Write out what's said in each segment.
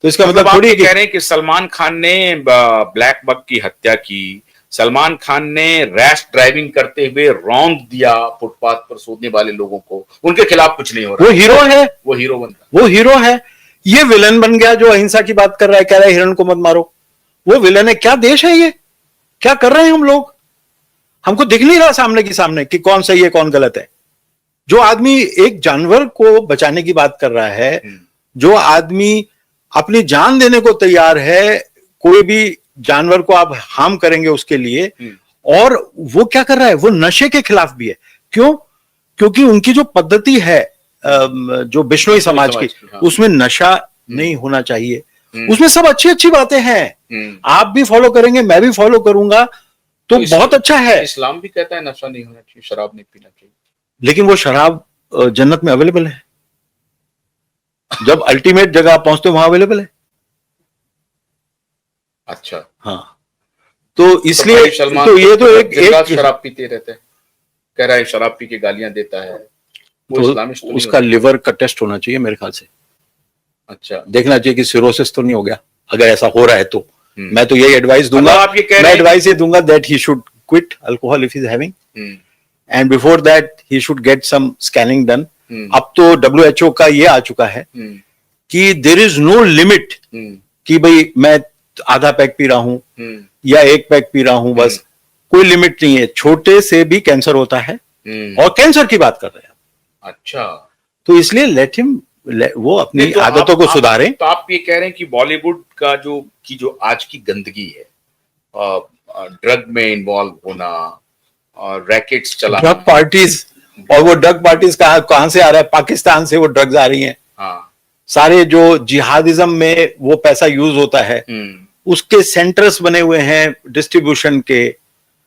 तो इसका मतलब आप थोड़ी कह रहे हैं कि सलमान खान ने ब्लैक बक की हत्या की, सलमान खान ने रैश ड्राइविंग करते हुए रौंद दिया फुटपाथ पर सोने वाले लोगों को, उनके खिलाफ कुछ नहीं हो रहा। वो हीरो है, वो हीरो बनता, वो हीरो है। ये विलन बन गया जो अहिंसा की बात कर रहा है, कह रहा है हिरण को मत मारो। वो विलन है। क्या देश है ये? क्या कर रहे हैं हम लोग? हमको दिख नहीं रहा सामने की सामने कि कौन सही है कौन गलत है। जो आदमी एक जानवर को बचाने की बात कर रहा है, जो आदमी अपनी जान देने को तैयार है, कोई भी जानवर को आप हार्म करेंगे उसके लिए, और वो क्या कर रहा है? वो नशे के खिलाफ भी है। क्यों? क्योंकि उनकी जो पद्धति है जो बिश्नोई समाज की, उसमें नशा नहीं होना चाहिए। उसमें सब अच्छी अच्छी बातें हैं, आप भी फॉलो करेंगे, मैं भी फॉलो करूंगा, तो बहुत अच्छा है। इस्लाम भी कहता है नशा नहीं होना चाहिए, शराब नहीं पीना चाहिए, लेकिन वो शराब जन्नत में अवेलेबल है। जब अल्टीमेट जगह आप पहुंचते हो वहां अवेलेबल है। अच्छा, हाँ, तो इसलिए तो ये तो एक शराब पीते रहते हैं, कह रहा है शराब पी के गालियां देता है, वो इस्लामिस्ट तो उसका लिवर का टेस्ट होना चाहिए मेरे ख्याल से। अच्छा, देखना चाहिए कि सिरोसिस तो नहीं हो गया। अगर ऐसा हो रहा है तो मैं तो यही एडवाइस दूंगा, मैं एडवाइस ये दूंगा that he should quit alcohol if he is having, and before that he should get some scanning done. अब तो WHO का ये आ चुका है कि देयर इज नो लिमिट कि भाई मैं आधा पैक पी रहा हूं या एक पैक पी रहा हूं, बस कोई लिमिट नहीं है। छोटे से भी कैंसर होता है, और कैंसर की बात कर रहे हैं। अच्छा, तो इसलिए लेट हिम, वो अपनी आदतों को सुधारें। तो आप ये कह रहे हैं कि बॉलीवुड का जो आज की गंदगी है, ड्रग में इन्वॉल्व होना और रैकेट्स चलाना, ड्रग पार्टीज, और वो ड्रग पार्टीज कहां से आ रहा है? पाकिस्तान से वो ड्रग्स आ रही हैं। हाँ, सारे जो जिहादिज्म में वो पैसा यूज होता है, उसके सेंटर्स बने हुए हैं डिस्ट्रीब्यूशन के।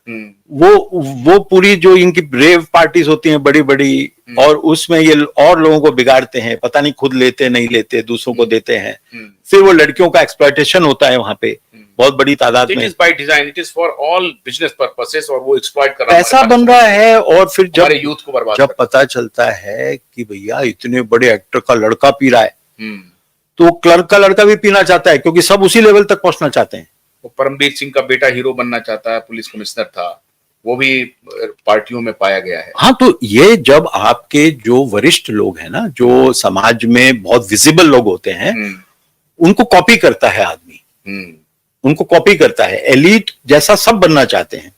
वो पूरी जो इनकी रेव पार्टीज होती हैं बड़ी बड़ी, और उसमें ये और लोगों को बिगाड़ते हैं, पता नहीं खुद लेते नहीं लेते, दूसरों को देते हैं। फिर वो लड़कियों का एक्सप्लॉयटेशन होता है वहां पे बहुत बड़ी तादाद में। It is by design, it is for all business purposes, और वो एक्सप्लॉइट कर रहा है, पैसा बन रहा है। और फिर जब यूथ को बर्बाद, जब पता चलता है कि भैया इतने बड़े एक्टर का लड़का पी रहा है, तो क्लर्क का लड़का भी पीना चाहता है, क्योंकि सब उसी लेवल तक पहुंचना चाहते हैं। परमबीर सिंह का बेटा हीरो बनना चाहता है, पुलिस कमिश्नर था, वो भी पार्टियों में पाया गया है। हाँ, तो ये जब आपके जो वरिष्ठ लोग हैं ना, जो समाज में बहुत विजिबल लोग होते हैं, उनको कॉपी करता है आदमी, उनको कॉपी करता है। एलीट जैसा सब बनना चाहते हैं,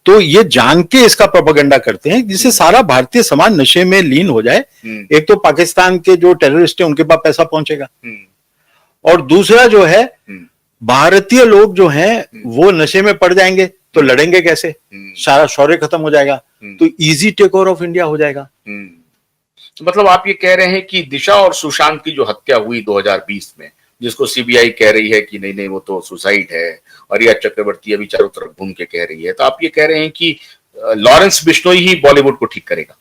तो ये जान के इसका प्रोपेगेंडा करते हैं जिससे सारा भारतीय समाज नशे में लीन हो जाए। एक तो पाकिस्तान के जो टेररिस्ट हैं उनके पास पैसा पहुंचेगा, और दूसरा जो है भारतीय लोग जो हैं वो नशे में पड़ जाएंगे, तो लड़ेंगे कैसे? सारा शौर्य खत्म हो जाएगा, तो easy take over of India हो जाएगा। मतलब आप ये कह रहे हैं कि दिशा और सुशांत की जो हत्या हुई 2020 में, जिसको सीबीआई कह रही है कि नहीं नहीं वो तो सुसाइड है, और रिया चक्रवर्ती अभी चारों तरफ घूम के कह रही है, तो आप ये कह रहे हैं कि लॉरेंस बिश्नोई ही बॉलीवुड को ठीक करेगा?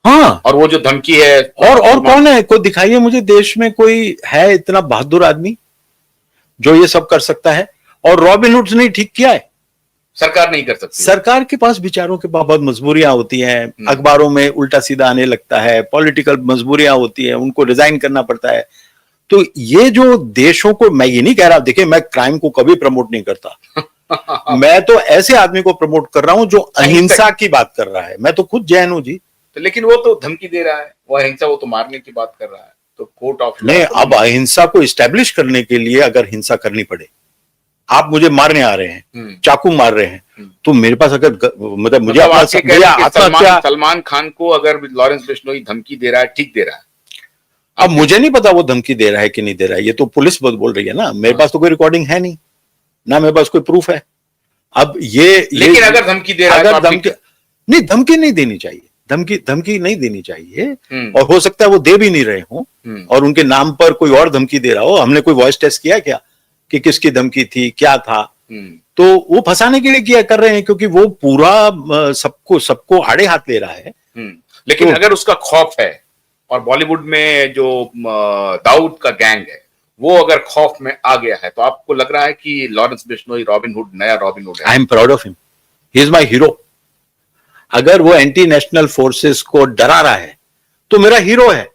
हाँ, और वो जो धमकी है, और कौन है? कोई दिखाइए मुझे देश में कोई है इतना बहादुर आदमी जो ये सब कर सकता है। और रॉबिनहुड्स ने ठीक किया है, सरकार नहीं कर सकती। सरकार के पास बेचारों के बहुत मजबूरियां होती हैं, अखबारों में उल्टा सीधा आने लगता है, पॉलिटिकल मजबूरियां होती है, उनको रिजाइन करना पड़ता है। तो ये जो देशों को, मैं ये नहीं कह रहा, देखिए मैं क्राइम को कभी प्रमोट नहीं करता मैं तो ऐसे आदमी को प्रमोट कर रहा हूं जो अहिंसा की बात कर रहा है। मैं तो खुद जैन हूं जी। तो लेकिन वो तो धमकी दे रहा है, वो अहिंसा, वो तो मारने की बात कर रहा है, तो कोर्ट ऑफ नहीं, अब अहिंसा को इस्टेब्लिश करने के लिए अगर हिंसा करनी पड़े, आप मुझे मारने आ रहे हैं, चाकू मार रहे हैं, तो मेरे पास अगर मतलब मुझे सलमान खान को अगर लॉरेंस बिश्नोई धमकी दे रहा है, ठीक दे रहा है? अब मुझे नहीं पता वो धमकी दे रहा है कि नहीं दे रहा है, ये तो पुलिस बोल रही है ना, मेरे पास तो कोई रिकॉर्डिंग है नहीं ना, मेरे पास कोई प्रूफ है। अब लेकिन अगर धमकी दे रहा है, अगर धमकी नहीं देनी चाहिए, धमकी नहीं देनी चाहिए, और हो सकता है वो दे भी नहीं रहे हो, और उनके नाम पर कोई और धमकी दे रहा हो। हमने कोई वॉइस टेस्ट किया क्या कि किसकी धमकी थी, क्या था? तो वो फंसाने के लिए किया कर रहे हैं, क्योंकि वो पूरा सबको आड़े हाथ ले रहा है। लेकिन तो, अगर उसका खौफ है, और बॉलीवुड में जो दाऊद का गैंग है वो अगर खौफ में आ गया है, तो आपको लग रहा है कि लॉरेंस बिश्नोई रॉबिनहुड, नया रॉबिनहुड है? I am proud of him, he is my hero. अगर वो एंटी नेशनल फोर्सेस को डरा रहा है तो मेरा हीरो है।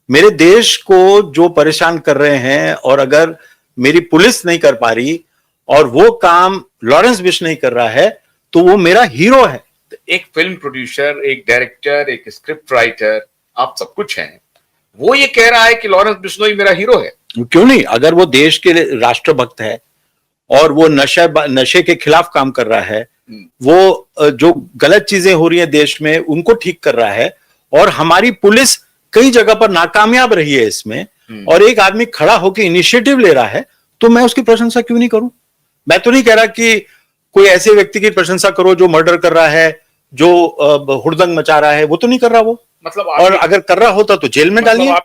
मेरे देश को जो परेशान कर रहे हैं, और अगर मेरी पुलिस नहीं कर पा रही और वो काम लॉरेंस बुश नहीं कर रहा है, तो वो मेरा हीरो है। एक फिल्म प्रोड्यूसर, एक डायरेक्टर, एक स्क्रिप्ट राइटर, आप सब कुछ हैं, वो ये कह रहा है कि लॉरेंस बिश्नोई मेरा हीरो है। क्यों नहीं? अगर वो देश के राष्ट्रभक्त है और वो नशे के खिलाफ काम कर रहा है, वो जो गलत चीजें हो रही है देश में उनको ठीक कर रहा है, और हमारी पुलिस कई जगह पर नाकामयाब रही है इसमें, और एक आदमी खड़ा होकर इनिशिएटिव ले रहा है, तो मैं उसकी प्रशंसा क्यों नहीं करूं? मैं तो नहीं कह रहा कि कोई ऐसे व्यक्ति की प्रशंसा करो जो मर्डर कर रहा है, जो हुड़दंग मचा रहा है, वो तो नहीं कर रहा वो। मतलब और अगर कर रहा होता तो जेल में डालिए। आप